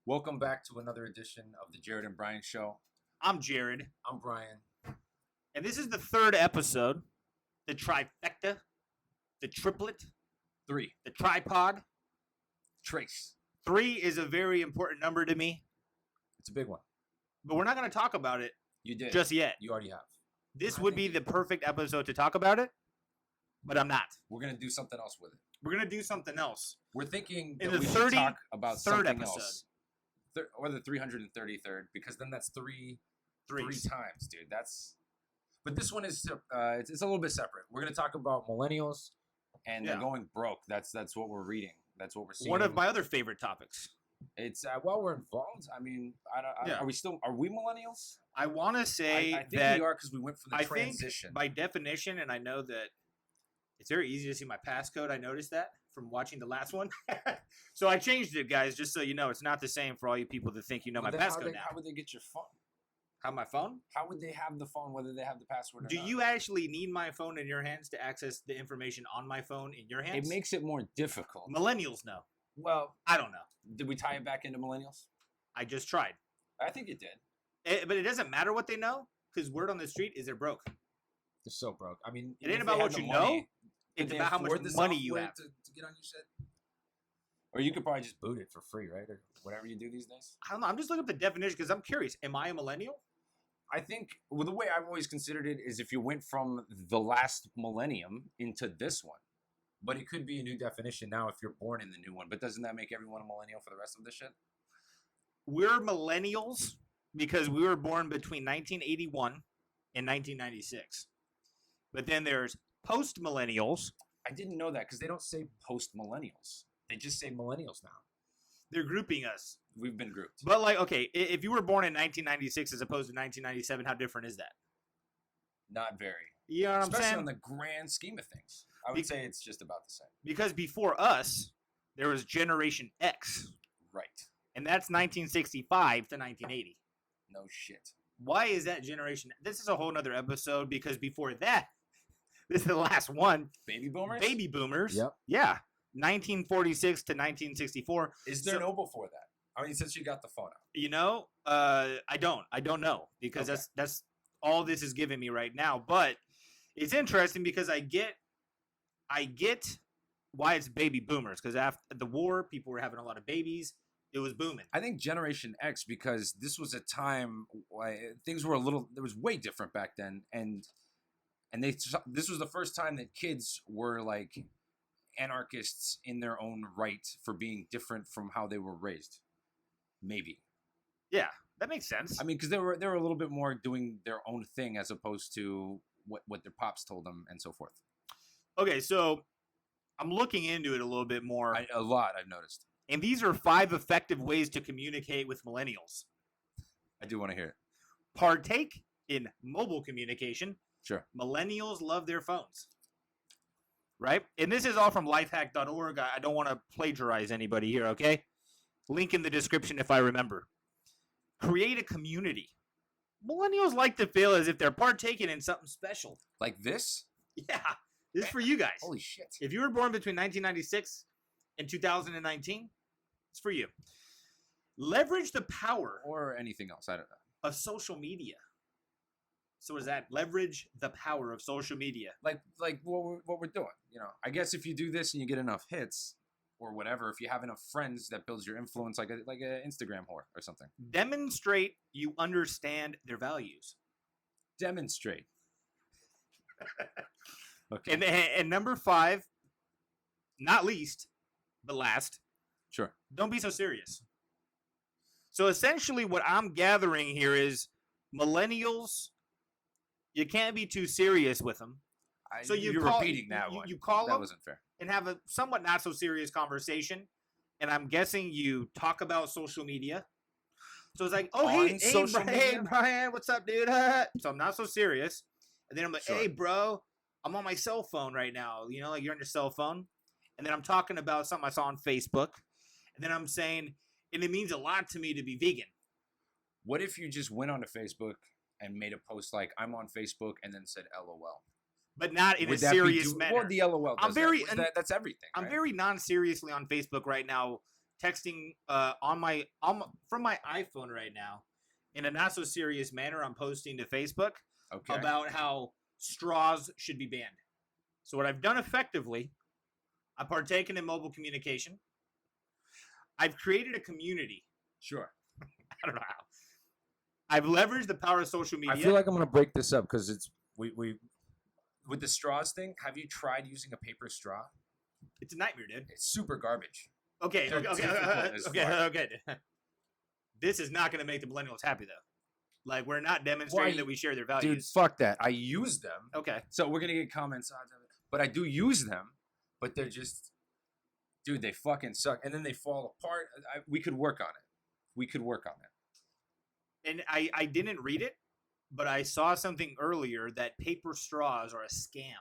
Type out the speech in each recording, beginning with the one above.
Welcome back to another edition of the Jerid and Brian Show. I'm Jerid, I'm Brian. and this is the third episode, the trifecta, the triplet, Three. the tripod. Trace. 3 is a very important number to me, It's a big one. but we're not going to talk about it You did. just yet. You already have. This I would think- be the perfect episode to talk about it, but I'm not. We're going to do something else with it. We're going to do something else. We're thinking In that the we should talk 33rd about something episode. else. Or the 333rd, because then that's three Threes. times, dude. But this one is it's a little bit separate. We're going to talk about millennials and they're Yeah. going broke. That's what we're reading. That's what we're seeing. One of my other favorite topics. It's while we're involved. I mean, Yeah. are we millennials? I want to say I think that we are because we went from the I transition. think by definition, and I know that it's very easy to see my passcode. I noticed that from watching the last one. So I changed it, guys, just so you know. It's not the same for all you people that think you know Well, my then passcode now. How would they get your phone? Have my phone? How would they have the phone, whether they have the password or Do not? you actually need my phone in your hands to access the information on my phone in your hands? It makes it more difficult. Millennials know. Well, I don't know. did we tie it back into millennials? I just tried. I think it did. But it doesn't matter what they know, because word on the street is they're broke. They're so broke. I mean, It ain't if about they what had the you money, know. could It's they about how much afford the money you software have. to get on your shit. Or you could probably just boot it for free, right? Or whatever you do these days. I don't know. I'm just looking up the definition because I'm curious. Am I a millennial? I think the way I've always considered it is if you went from the last millennium into this one. But it could be a new definition now if you're born in the new one. But doesn't that make everyone a millennial for the rest of the shit? We're millennials because we were born between 1981 and 1996. But then there's post millennials. I didn't know that because they don't say post millennials. They just say millennials now. They're grouping us. We've been grouped. But like, okay, if you were born in 1996 as opposed to 1997, how different is that? Not very. You know what I'm Especially saying? on the grand scheme of things. I would Be- say it's just about the same. Because before us, there was Generation X, Right. and that's 1965 to 1980. No shit. Why is that generation? This is a whole nother episode because before that, this is the last one. Baby boomers? Baby boomers. Yep. Yeah. 1946 to 1964. Is there So- no before that? I mean, since you got the phone out. You know, I don't know because Okay. that's all this is giving me right now. But it's interesting because I get why it's baby boomers because after the war, people were having a lot of babies. It was booming. I think Generation X because this was a time why things were there was way different back then, and this was the first time that kids were like anarchists in their own right for being different from how they were raised. Maybe. Yeah, that makes sense. I mean, because they were a little bit more doing their own thing as opposed to what their pops told them and so forth. Okay, so I'm looking into it a little bit more, A lot I've noticed. and these are 5 effective ways to communicate with millennials. I do want to hear it. Partake in mobile communication. Sure. Millennials love their phones. Right? And this is all from lifehack.org. I don't want to plagiarize anybody here, okay? Link in the description if I remember. Create a community. Millennials like to feel as if they're partaking in something special. Like this? Yeah, this is for you guys. Holy shit. If you were born between 1996 and 2019, it's for you. Leverage the power Or anything else. I don't know. of social media. So what is that? Leverage the power of social media. Like what we're doing. You know, I guess if you do this and you get enough hits or whatever, if you have enough friends, that builds your influence like a Instagram whore or something. Demonstrate you understand their values. Demonstrate. Okay. And number 5, not least, but last, Sure. don't be so serious. So essentially what I'm gathering here is millennials, you can't be too serious with them. So you're call, repeating that one. You call That them wasn't fair. and have a somewhat not so serious conversation. And I'm guessing you talk about social media. So it's like, oh, On hey, social hey, media? Brian, what's up, dude? So I'm not so serious. And then I'm like, Sure. hey, bro, I'm on my cell phone right now. You know, like you're on your cell phone. And then I'm talking about something I saw on Facebook. And then I'm saying, and it means a lot to me to be vegan. What if you just went onto Facebook and made a post like I'm on Facebook and then said LOL? But not in Would a that be serious manner. Well, the LOL. I'm Does very- that. That's everything. I'm right? very non-seriously on Facebook right now texting from my iPhone right now in a not so serious manner. I'm posting to Facebook Okay. about how straws should be banned. So what I've done effectively, I've partaken in mobile communication. I've created a community. Sure. I don't know how. I've leveraged the power of social media. I feel like I'm gonna break this up because it's we with the straws thing. Have you tried using a paper straw? It's a nightmare, dude. It's super garbage. Okay. They're This is not going to make the millennials happy, though. Like, we're not demonstrating that we share their values. Dude, fuck that. I use them. Okay. So we're gonna get comments on it, but I do use them. But they're just, dude, they fucking suck, and then they fall apart. We could work on it. We could work on it. And I didn't read it, but I saw something earlier that paper straws are a scam.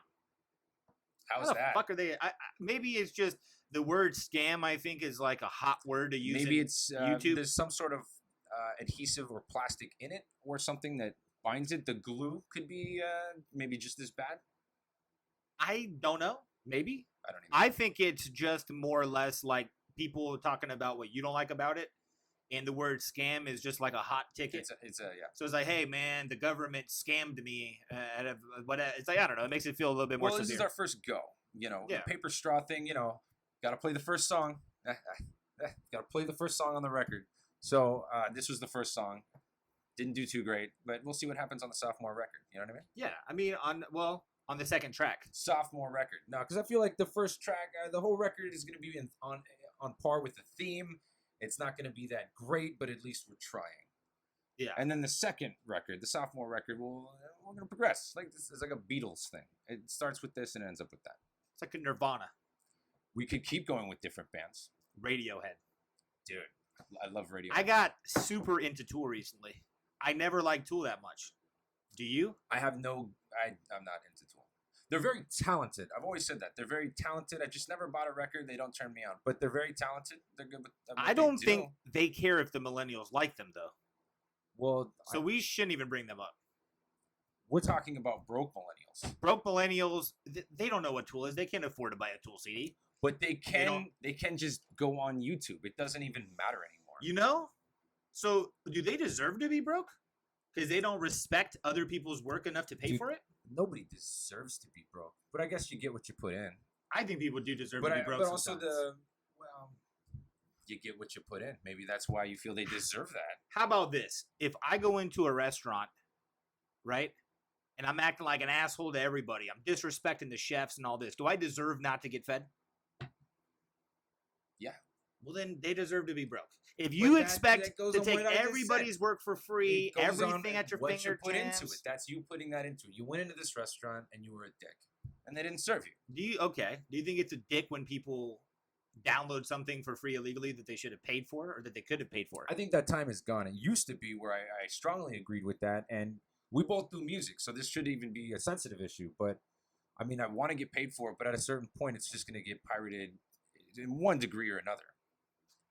How's How the that? fuck are they? Maybe it's just the word scam, I think, is like a hot word to use. Maybe it's YouTube. There's some sort of adhesive or plastic in it or something that binds it. The glue could be maybe just as bad. I don't know. Maybe. I don't even. I think it's just more or less like people talking about what you don't like about it. And the word scam is just like a hot ticket. It's a yeah. So it's like, hey, man, the government scammed me. It's like, I don't know. It makes it feel a little bit more Well, this severe. is our first go. You know, Yeah. the paper straw thing. You know, got to play the first song. Got to play the first song on the record. So this was the first song. Didn't do too great, but we'll see what happens on the sophomore record. You know what I mean? Yeah. I mean, on the second track. Sophomore record. No, because I feel like the first track, the whole record is going to be on par with the theme. It's not going to be that great, but at least we're trying. Yeah. And then the second record, the sophomore record, we're going to progress. Like this is like a Beatles thing. It starts with this and ends up with that. It's like a Nirvana. We could keep going with different bands. Radiohead. Dude, I love Radiohead. I got super into Tool recently. I never liked Tool that much. Do you? I'm not into Tool. They're very talented. I've always said that. They're very talented. I just never bought a record. They don't turn me on. But they're very talented. They're good with what I don't think they care if the millennials like them, though. Well, so we shouldn't even bring them up. We're talking about broke millennials. Broke millennials, they don't know what Tool is. They can't afford to buy a Tool CD. But they can just go on YouTube. It doesn't even matter anymore. You know? So do they deserve to be broke? Because they don't respect other people's work enough to pay for it? Nobody deserves to be broke. But I guess you get what you put in. I think people do deserve to be broke. But also you get what you put in. Maybe that's why you feel they deserve that. How about this? If I go into a restaurant, right, and I'm acting like an asshole to everybody, I'm disrespecting the chefs and all this, do I deserve not to get fed? Yeah. Well, then they deserve to be broke. If you expect to take everybody's work for free, everything at your fingertips, you put into it. That's you putting that into it. You went into this restaurant and you were a dick, and they didn't serve you. Do you think it's a dick when people download something for free illegally that they should have paid for or that they could have paid for? I think that time is gone. It used to be where I strongly agreed with that, and we both do music, so this should even be a sensitive issue. But I mean, I want to get paid for it, but at a certain point, it's just going to get pirated in one degree or another.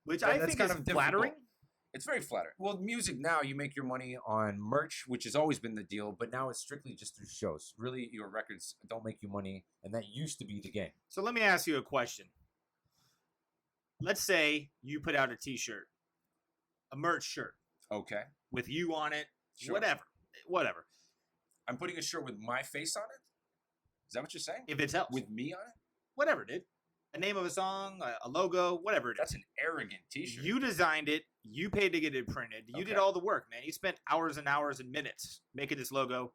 Which I think is flattering. It's very flattering. Well, music now, you make your money on merch, which has always been the deal, but now it's strictly just through shows. Really, your records don't make you money, and that used to be the game. So let me ask you a question. Let's say you put out a t-shirt, a merch shirt. Okay. With you on it, sure. Whatever. I'm putting a shirt with my face on it? Is that what you're saying? If it helps. With me on it? Whatever, dude. A name of a song, a logo, whatever it is. That's an arrogant t-shirt. You designed it. You paid to get it printed. You did all the work, man. You spent hours and hours and minutes making this logo.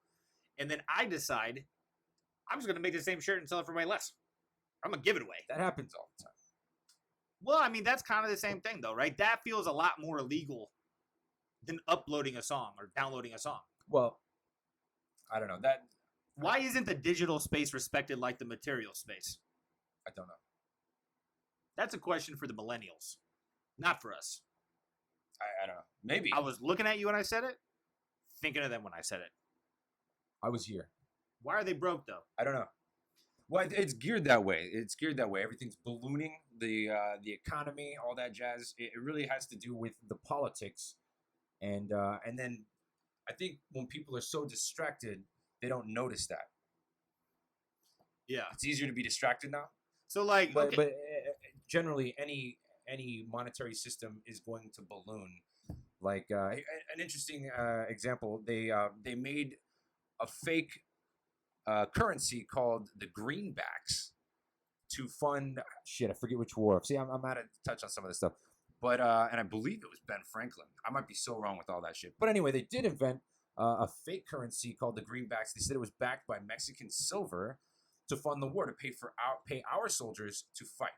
And then I decide I'm just going to make the same shirt and sell it for way less. I'm going to give it away. That happens all the time. Well, I mean, that's kind of the same thing, though, right? That feels a lot more illegal than uploading a song or downloading a song. Well, I don't know. Why isn't the digital space respected like the material space? I don't know. That's a question for the millennials, not for us. I don't know. Maybe. I was looking at you when I said it, thinking of them when I said it. I was here. Why are they broke, though? I don't know. Well, it's geared that way. Everything's ballooning, the economy, all that jazz. It really has to do with the politics. And then I think when people are so distracted, they don't notice that. Yeah. It's easier to be distracted now. So, like, but generally, any any monetary system is going to balloon. Like an interesting example, they made a fake currency called the greenbacks to fund shit. I forget which war. See, I'm out of touch on some of this stuff, but and I believe it was Ben Franklin. I might be so wrong with all that shit. But anyway, they did invent a fake currency called the greenbacks. They said it was backed by Mexican silver to fund the war, to pay our soldiers to fight.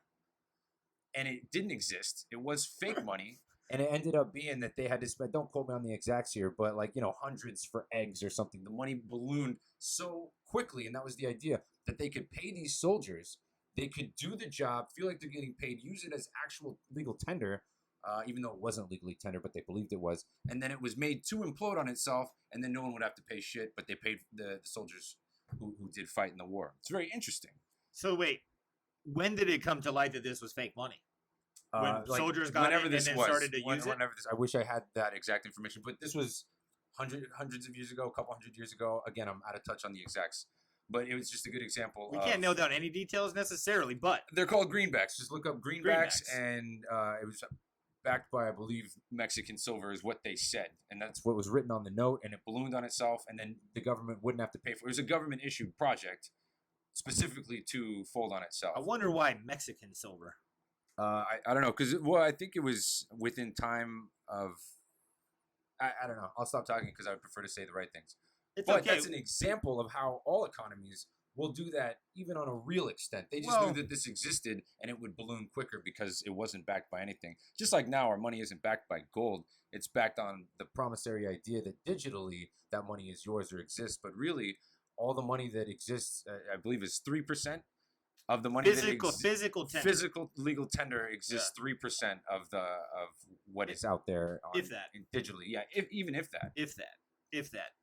And it didn't exist. It was fake money. And it ended up being that they had to spend, don't quote me on the exacts here, but like, hundreds for eggs or something. The money ballooned so quickly, and that was the idea, that they could pay these soldiers. They could do the job, feel like they're getting paid, use it as actual legal tender, even though it wasn't legally tender, but they believed it was. And then it was made to implode on itself, and then no one would have to pay shit, but they paid the soldiers who did fight in the war. It's very interesting. So wait, when did it come to light that this was fake money? When soldiers got it and then started to use it? I wish I had that exact information, but this was hundreds of years ago, a couple hundred years ago. Again, I'm out of touch on the exacts, but it was just a good example. We can't nail down any details necessarily, but they're called greenbacks. Just look up greenbacks. And it was backed by, I believe, Mexican silver is what they said, and that's what was written on the note, and it ballooned on itself, and then the government wouldn't have to pay for it. It was a government-issued project specifically to fold on itself. I wonder why Mexican silver. I don't know, because I think it was within time of. I don't know. I'll stop talking because I would prefer to say the right things. But that's an example of how all economies will do that, even on a real extent. They just knew that this existed, and it would balloon quicker because it wasn't backed by anything. Just like now, our money isn't backed by gold. It's backed on the promissory idea that digitally that money is yours or exists. But really, all the money that exists, I believe, is 3%. Of the money physical tender. Physical legal tender exists 3% of what is out there if that digitally, even if that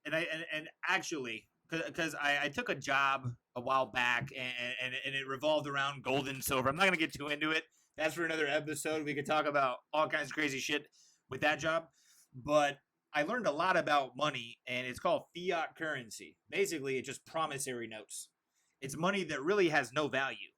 and actually because I took a job a while back and it revolved around gold and silver. I'm not gonna get too into it. That's for another episode. We could talk about all kinds of crazy shit with that job, but I learned a lot about money, and it's called Fiat Currency. Basically, it's just promissory notes. It's money that really has no value.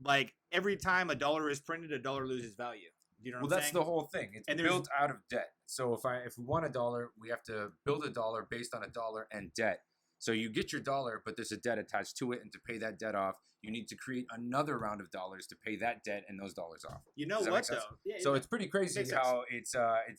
Like, every time a dollar is printed, a dollar loses value. You know what I'm saying? That's the whole thing. It's built out of debt. So if we want a dollar, we have to build a dollar based on a dollar and debt. So you get your dollar, but there's a debt attached to it, and to pay that debt off, you need to create another round of dollars to pay that debt and those dollars off. You know what, though? Yeah, so it's pretty crazy how it's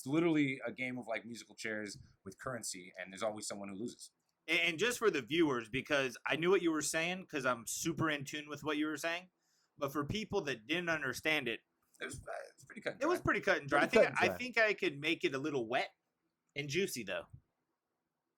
literally a game of like musical chairs with currency, and there's always someone who loses. And just for the viewers, because I knew what you were saying, because I'm super in tune with what you were saying, but for people that didn't understand it, it was pretty cut and dry. It was pretty cut and dry. I think I could make it a little wet and juicy, though.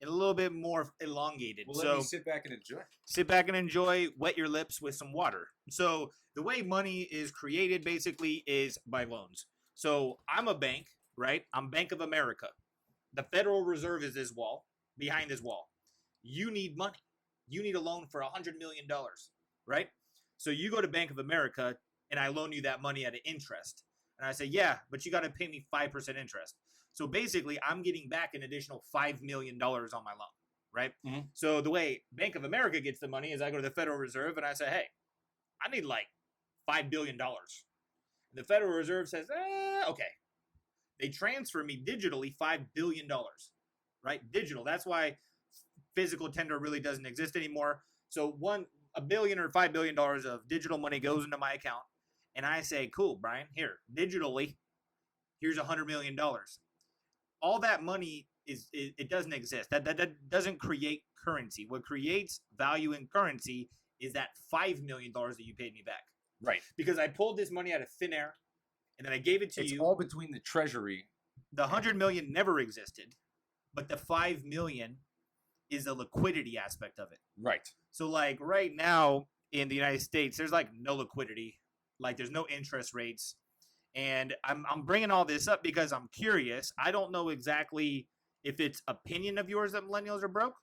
And a little bit more elongated. Well, let me sit back and enjoy. Sit back and enjoy. Wet your lips with some water. So the way money is created, basically, is by loans. So I'm a bank, right? I'm Bank of America. The Federal Reserve is this wall, behind this wall. You need money. You need a loan for $100 million, right? So you go to Bank of America, and I loan you that money at an interest. And I say, yeah, but you got to pay me 5% interest. So basically, I'm getting back an additional $5 million on my loan, right? Mm-hmm. So the way Bank of America gets the money is I go to the Federal Reserve, and I say, hey, I need like $5 billion. And the Federal Reserve says, okay. They transfer me digitally $5 billion, right? Digital. That's why physical tender really doesn't exist anymore. So $1 billion or $5 billion of digital money goes into my account, and I say, cool, Brian, here, digitally, here's $100 million. All that money it doesn't exist. That doesn't create currency. What creates value in currency is that $5 million that you paid me back. Right. Because I pulled this money out of thin air, and then I gave it to you. It's all between the treasury. The $100 million never existed, but the $5 million is the liquidity aspect of it. Right. So, like, right now in the United States, there's, like, no liquidity. Like, there's no interest rates. And I'm bringing all this up because I'm curious. I don't know exactly if it's opinion of yours that millennials are broke.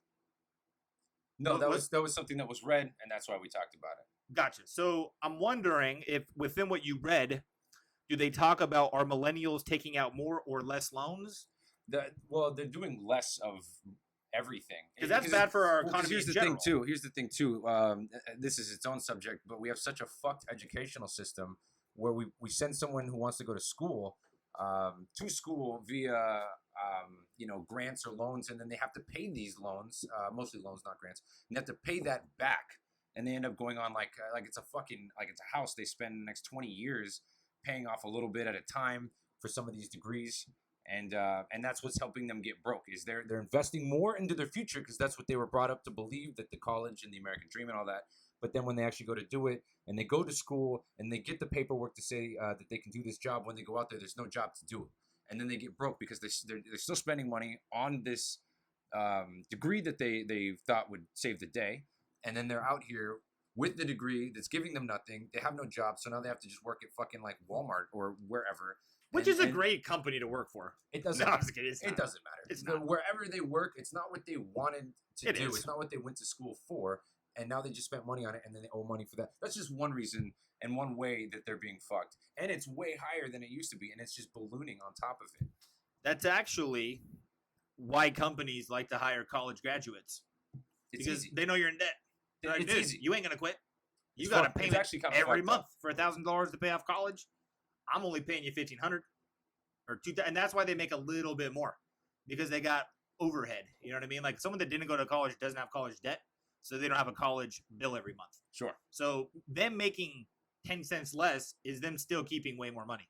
No, that was something that was read, and that's why we talked about it. Gotcha. So I'm wondering if within what you read, do they talk about are millennials taking out more or less loans? Well, they're doing less of everything. Because that's bad for our economy. Here's the thing too. This is its own subject, but we have such a fucked educational system where we send someone who wants to go to school via grants or loans, and then they have to pay these loans, mostly loans, not grants, and they have to pay that back, and they end up going on like it's a house they spend the next 20 years paying off a little bit at a time for some of these degrees. And that's what's helping them get broke. Is they're investing more into their future because that's what they were brought up to believe, that the college and the American dream and all that. But then when they actually go to do it and they go to school and they get the paperwork to say that they can do this job, when they go out there, there's no job to do it, and then they get broke because they're still spending money on this degree that they thought would save the day, and then they're out here with the degree that's giving them nothing. They have no job, so now they have to just work at fucking like Walmart or wherever. Which is a great company to work for. It doesn't. No, matter. It doesn't matter. It's not. Wherever they work, it's not what they wanted to do. Is. It's not what they went to school for, and now they just spent money on it, and then they owe money for that. That's just one reason and one way that they're being fucked, and it's way higher than it used to be, and it's just ballooning on top of it. That's actually why companies like to hire college graduates, because they know you're in debt. They're like, dude, you ain't gonna quit. You got to pay every month for $1,000 to pay off college. I'm only paying you $1,500 or $2,000, and that's why they make a little bit more, because they got overhead. You know what I mean? Like someone that didn't go to college doesn't have college debt, so they don't have a college bill every month. Sure. So them making 10 cents less is them still keeping way more money.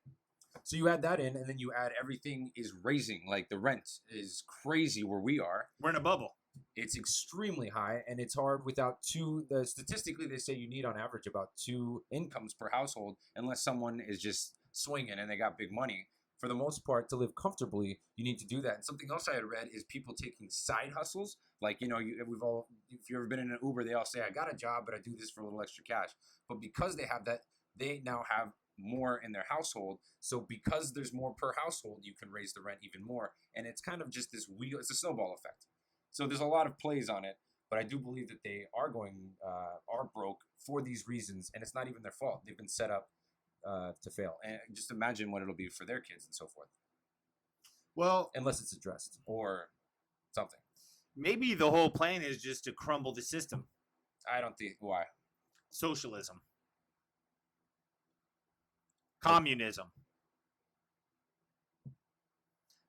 So you add that in, and then you add everything is raising. Like the rent is crazy where we are. We're in a bubble. It's extremely high, and it's hard without statistically they say you need on average about 2 incomes per household, unless someone is just swinging and they got big money. For the most part, to live comfortably, you need to do that. And something else I had read is people taking side hustles. Like, if you've ever been in an Uber, they all say, I got a job, but I do this for a little extra cash. But because they have that, they now have more in their household. So because there's more per household, you can raise the rent even more. And it's kind of just this wheel. It's a snowball effect. So there's a lot of plays on it. But I do believe that they are broke for these reasons. And it's not even their fault. They've been set up to fail. And just imagine what it'll be for their kids and so forth. Well, unless it's addressed or something. Maybe the whole plan is just to crumble the system. I don't think why. Socialism. Communism.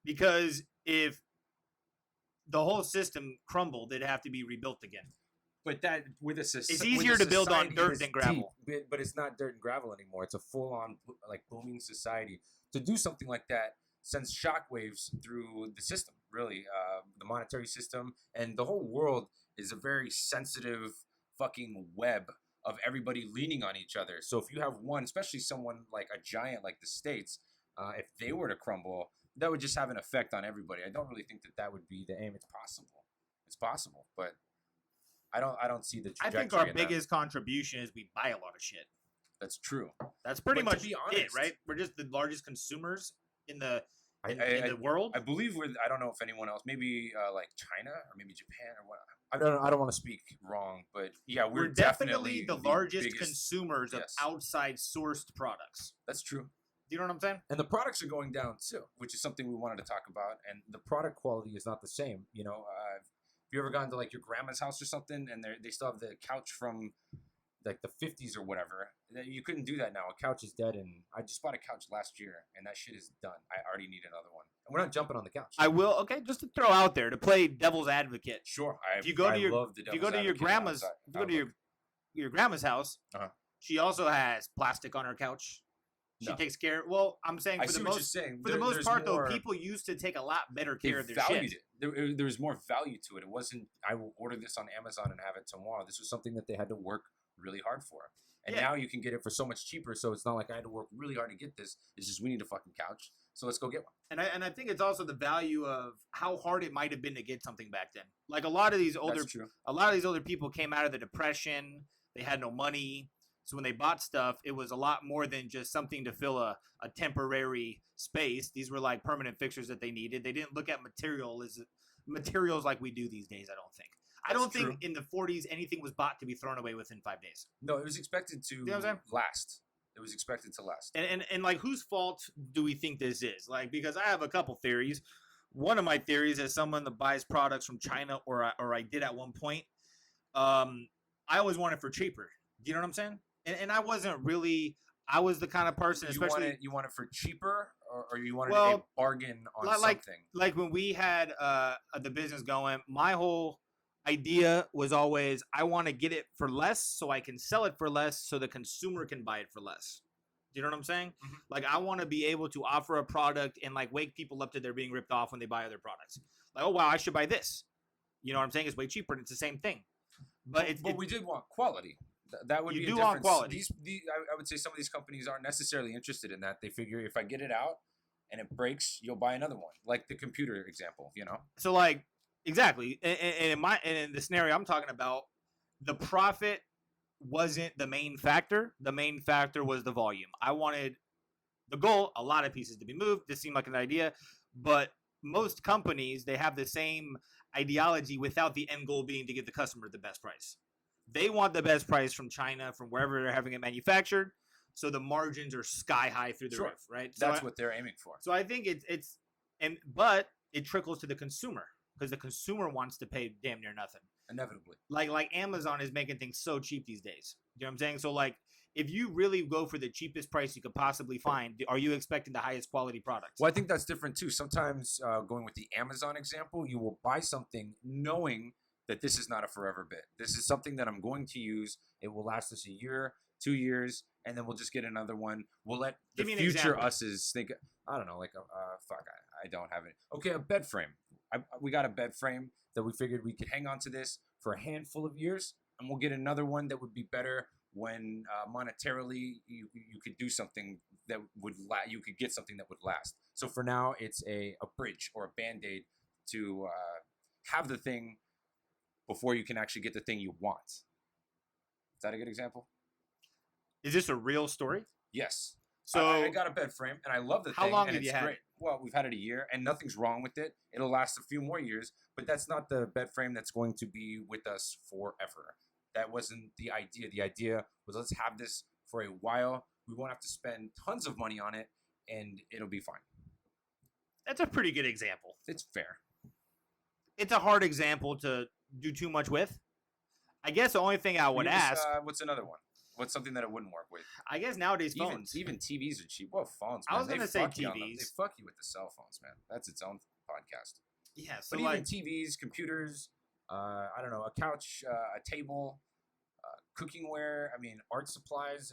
Because if the whole system crumbled, it'd have to be rebuilt again. But that with a society, it's easier to build on dirt than gravel. Deep, but it's not dirt and gravel anymore. It's a full-on like booming society. To do something like that sends shockwaves through the system. Really, the monetary system and the whole world is a very sensitive fucking web of everybody leaning on each other. So if you have one, especially someone like a giant like the States, if they were to crumble, that would just have an effect on everybody. I don't really think that would be the aim. It's possible, but I don't see the trajectory. I think our biggest contribution is we buy a lot of shit. That's true. That's pretty much it, right? We're just the largest consumers in the world. I believe I don't know if anyone else, maybe like China or maybe Japan or what. I don't want to speak wrong, but yeah, we're definitely the largest consumers of outside sourced products. That's true. Do you know what I'm saying? And the products are going down too, which is something we wanted to talk about. And the product quality is not the same. You know, have you ever gone to like your grandma's house or something, and they still have the couch from like the 50s or whatever? You couldn't do that now. A couch is dead, and I just bought a couch last year, and that shit is done. I already need another one. And we're not jumping on the couch. I will. Okay, just to throw out there to play devil's advocate. Sure. If you go to your grandma's house, she also has plastic on her couch. She takes care. Well, I'm saying for the most part, though, people used to take a lot better care of their shit. There was more value to it. It wasn't, I will order this on Amazon and have it tomorrow. This was something that they had to work really hard for. And now you can get it for so much cheaper. So it's not like I had to work really hard to get this. It's just we need a fucking couch. So let's go get one. And I think it's also the value of how hard it might have been to get something back then. Like a lot of these older people came out of the Depression. They had no money. So when they bought stuff, it was a lot more than just something to fill a temporary space. These were like permanent fixtures that they needed. They didn't look at materials like we do these days, I don't think. I don't think in the 40s anything was bought to be thrown away within 5 days. No, it was expected to last. It was expected to last. And like, whose fault do we think this is? Like, because I have a couple theories. One of my theories, as someone that buys products from China, or I did at one point, I always wanted for cheaper. Do you know what I'm saying? And I wasn't really I was the kind of person, You want especially it for cheaper, or you wanted a well, bargain on like something? like when we had the business going, my whole idea was always I want to get it for less so I can sell it for less so the consumer can buy it for less. Do you know what I'm saying? Mhm. Like I want to be able to offer a product and like wake people up to they're being ripped off when they buy other products. Like, oh wow, I should buy this. You know what I'm saying? It's way cheaper and it's the same thing. But we did want quality. That would You be a do difference. want quality. I would say some of these companies aren't necessarily interested in that. They figure if I get it out and it breaks, you'll buy another one. Like the computer example, you know. so like exactly. And in the scenario I'm talking about, the profit wasn't the main factor. The main factor was the volume. I wanted the goal, a lot of pieces to be moved. This seemed like an idea, but most companies, they have the same ideology without the end goal being to give the customer the best price. They want the best price from China, from wherever they're having it manufactured. So the margins are sky high through the Sure. roof, right? So That's what they're aiming for. So I think but it trickles to the consumer because the consumer wants to pay damn near nothing. Inevitably. Like Amazon is making things so cheap these days. You know what I'm saying? So like if you really go for the cheapest price you could possibly find, are you expecting the highest quality products? Well, I think that's different too. Sometimes going with the Amazon example, you will buy something knowing that this is not a forever bit. This is something that I'm going to use. It will last us a year, 2 years, and then we'll just get another one. We'll let the Give me an future example. us's think. I don't know, like I don't have it. Okay, a bed frame. We got a bed frame that we figured we could hang on to this for a handful of years, and we'll get another one that would be better when monetarily you could do something that would you could get something that would last. So for now, it's a bridge or a band-aid to have the thing before you can actually get the thing you want. Is that a good example? Is this a real story? Yes. So I got a bed frame and I love the How thing. long and have you it's had great. it? Well, we've had it a year and nothing's wrong with it. It'll last a few more years, but that's not the bed frame that's going to be with us forever. That wasn't the idea. The idea was let's have this for a while. We won't have to spend tons of money on it and it'll be fine. that's a pretty good example. It's fair. It's a hard example to do too much with. I guess the only thing I would ask, What's another one? What's something that it wouldn't work with? I guess nowadays phones. Even TVs are cheap. Well, phones. I Man, was they gonna say fuck you on them. TVs. They fuck you with the cell phones, man. That's its own podcast. Yeah, so But like even TVs, computers, I don't know, a couch, a table, cookingware. I mean, art supplies.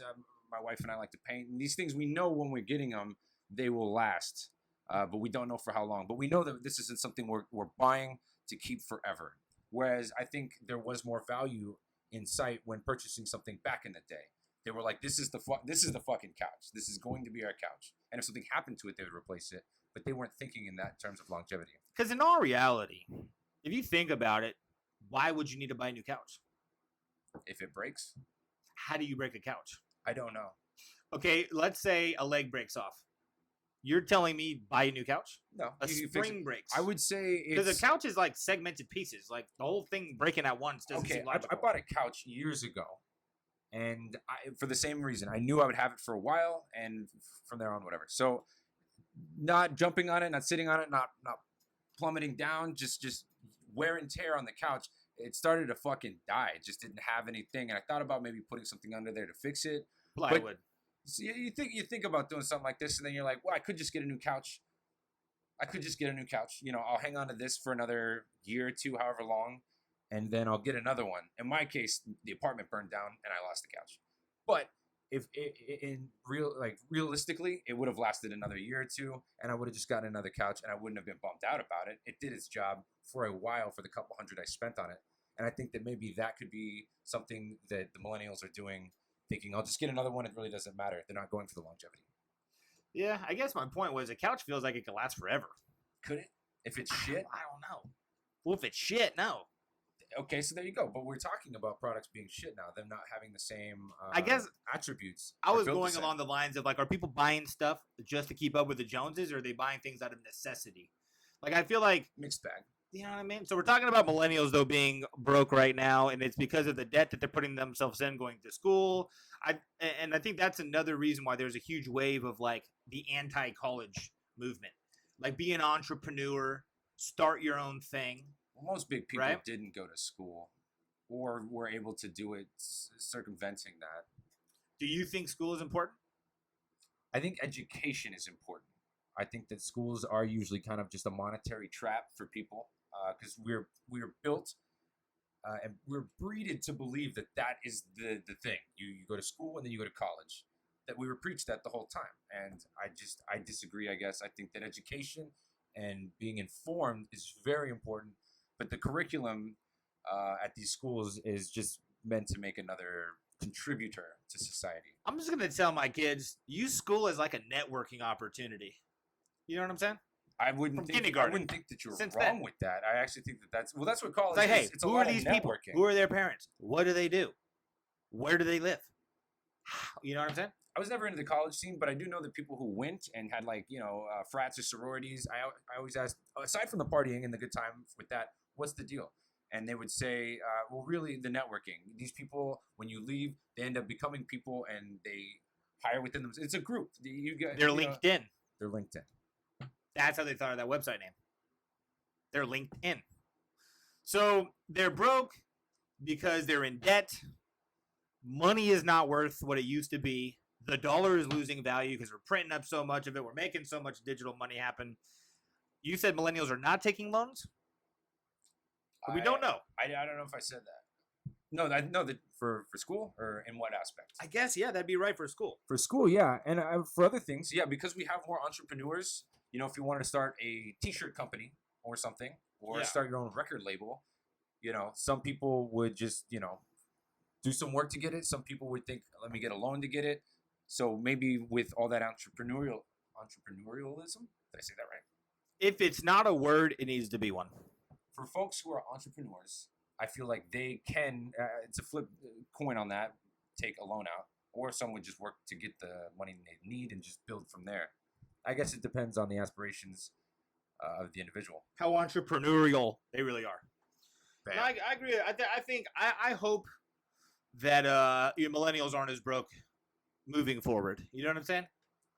My wife and I like to paint. And these things we know when we're getting them, they will last, but we don't know for how long. But we know that this isn't something we're buying to keep forever. Whereas I think there was more value in sight when purchasing something back in the day. They were like, this is the fucking couch. This is going to be our couch. And if something happened to it, they would replace it. But they weren't thinking in that in terms of longevity. because in all reality, if you think about it, why would you need to buy a new couch? If it breaks, How do you break a couch? I don't know. Okay, let's say a leg breaks off. You're telling me buy a new couch? No, A you fix it. spring breaks. I would say Because it's a couch is like segmented pieces. Like the whole thing breaking at once doesn't okay. seem I logical. bought a couch years ago, and for the same reason, I knew I would have it for a while, and from there on, whatever. So, not jumping on it, not sitting on it, not plummeting down, just wear and tear on the couch. It started to fucking die. It just didn't have anything, and I thought about maybe putting something under there to fix it. Plywood. So you think about doing something like this, and then you're like, well, I could just get a new couch. You know, I'll hang on to this for another year or two, however long, and then I'll get another one. In my case, the apartment burned down, and I lost the couch. But if realistically, it would have lasted another year or two, and I would have just gotten another couch, and I wouldn't have been bummed out about it. It did its job for a while for the couple hundred I spent on it, and I think that maybe that could be something that the millennials are doing. Thinking I'll just get another one. It really doesn't matter. They're not going for the longevity. Yeah, I guess my point was a couch feels like it could last forever. Could it? If it's shit? I don't know. Well, if it's shit, no. Okay, so there you go. But we're talking about products being shit now. Them not having the same I guess attributes. I or was built the going same. along the lines of like, are people buying stuff just to keep up with the Joneses, or are they buying things out of necessity? Like, I feel like, Mixed bag. you know what I mean? So we're talking about millennials though being broke right now, and it's because of the debt that they're putting themselves in going to school. I think that's another reason why there's a huge wave of like the anti-college movement, like be an entrepreneur, start your own thing. Well, most big people Right? didn't go to school, or were able to do it circumventing that. Do you think school is important? I think education is important. I think that schools are usually kind of just a monetary trap for people because we're built and we're breeded to believe that that is the thing. You go to school and then you go to college. That we were preached that the whole time, and I disagree. I guess I think that education and being informed is very important, but the curriculum at these schools is just meant to make another contributor to society. I'm just gonna tell my kids, use school as like a networking opportunity. You know what I'm saying? I wouldn't From think kindergarten. I wouldn't think that you're Since wrong then. with that. I actually think that that's what college It's like, is. hey, It's a who lot are of these people? networking. Who are their parents? What do they do? Where do they live? You know what I'm saying? I was never into the college scene, but I do know that people who went and had frats or sororities. I always asked, aside from the partying and the good time with that, what's the deal? And they would say, well, really, the networking. These people, when you leave, they end up becoming people, and they hire within them. It's a group. They're LinkedIn. They're LinkedIn. That's how they thought of that website name. They're LinkedIn. So they're broke because they're in debt. Money is not worth what it used to be. The dollar is losing value because we're printing up so much of it. We're making so much digital money happen. You said millennials are not taking loans? We don't know. I don't know if I said that. No, that for school or in what aspect? I guess, yeah, that'd be right for school. For school, yeah, and for other things, yeah, because we have more entrepreneurs. You know, if you wanted to start a T-shirt company or something, or start your own record label, you know, some people would just, do some work to get it. Some people would think, let me get a loan to get it. So maybe with all that entrepreneurialism, did I say that right? If it's not a word, it needs to be one. For folks who are entrepreneurs, I feel like they can, it's a flip coin on that, take a loan out, or some would just work to get the money they need and just build from there. I guess it depends on the aspirations of the individual. How entrepreneurial they really are. No, I agree. I hope that millennials aren't as broke moving forward. You know what I'm saying?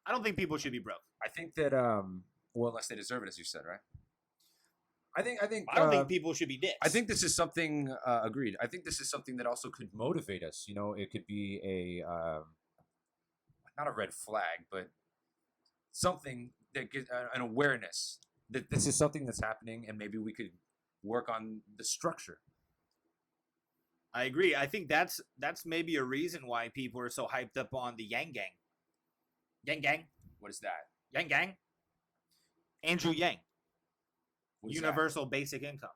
I don't think people should be broke. I think that, well, unless they deserve it, as you said, right? I don't think people should be dicks. I think this is something, agreed. I think this is something that also could motivate us. You know, it could be not a red flag, but something that gives an awareness that this is something that's happening, and maybe we could work on the structure. I agree. I think that's maybe a reason why people are so hyped up on the Yang Gang. Yang Gang? What is that? Yang Gang? Andrew Yang. Universal that? Basic Income.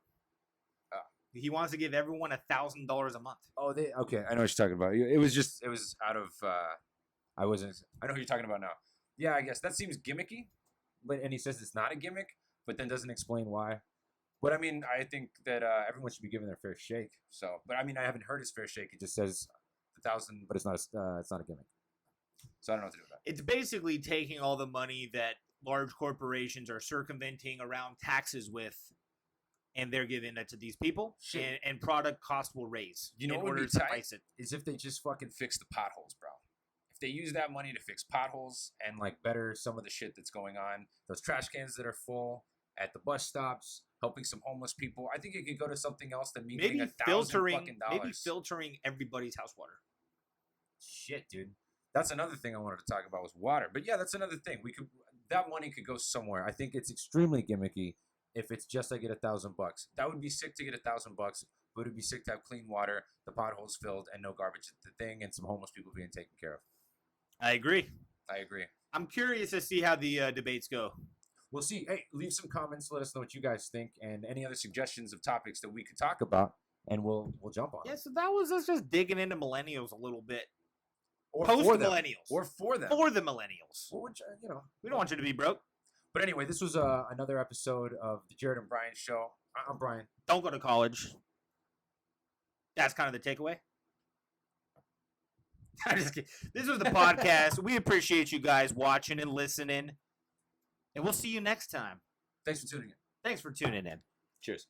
He wants to give everyone $1,000 a month. Oh, okay. I know what you're talking about. It was out of. I know who you're talking about now. Yeah, I guess that seems gimmicky, and he says it's not a gimmick, but then doesn't explain why. But I mean, I think that everyone should be given their fair shake. So, but I mean, I haven't heard his fair shake. It just says 1,000, but it's not a gimmick. So I don't know what to do with that. It's basically taking all the money that large corporations are circumventing around taxes with, and they're giving it to these people, and product cost will raise. You know in what order would be to tight price it. is if they just fucking fix the potholes, bro. If they use that money to fix potholes and like better some of the shit that's going on, those trash cans that are full at the bus stops, helping some homeless people. I think it could go to something else than me getting $1,000 fucking dollars. Maybe filtering everybody's house water. Shit, dude. That's another thing I wanted to talk about was water. But yeah, that's another thing. That money could go somewhere. I think it's extremely gimmicky if it's just I get $1,000. That would be sick to get $1,000, but it'd be sick to have clean water, the potholes filled, and no garbage at the thing, and some homeless people being taken care of. I agree. I'm curious to see how the debates go. We'll see. Hey, leave some comments. Let us know what you guys think, and any other suggestions of topics that we could talk about, and we'll jump on. Yeah, so that was us just digging into millennials a little bit. Or post-millennials. Or for them. For the millennials. Which, we don't want you to be broke. But anyway, this was another episode of the Jerid and Brian Show. I'm Brian. Don't go to college. That's kind of the takeaway. I'm just kidding. This was the podcast. We appreciate you guys watching and listening. And we'll see you next time. Thanks for tuning in. Cheers.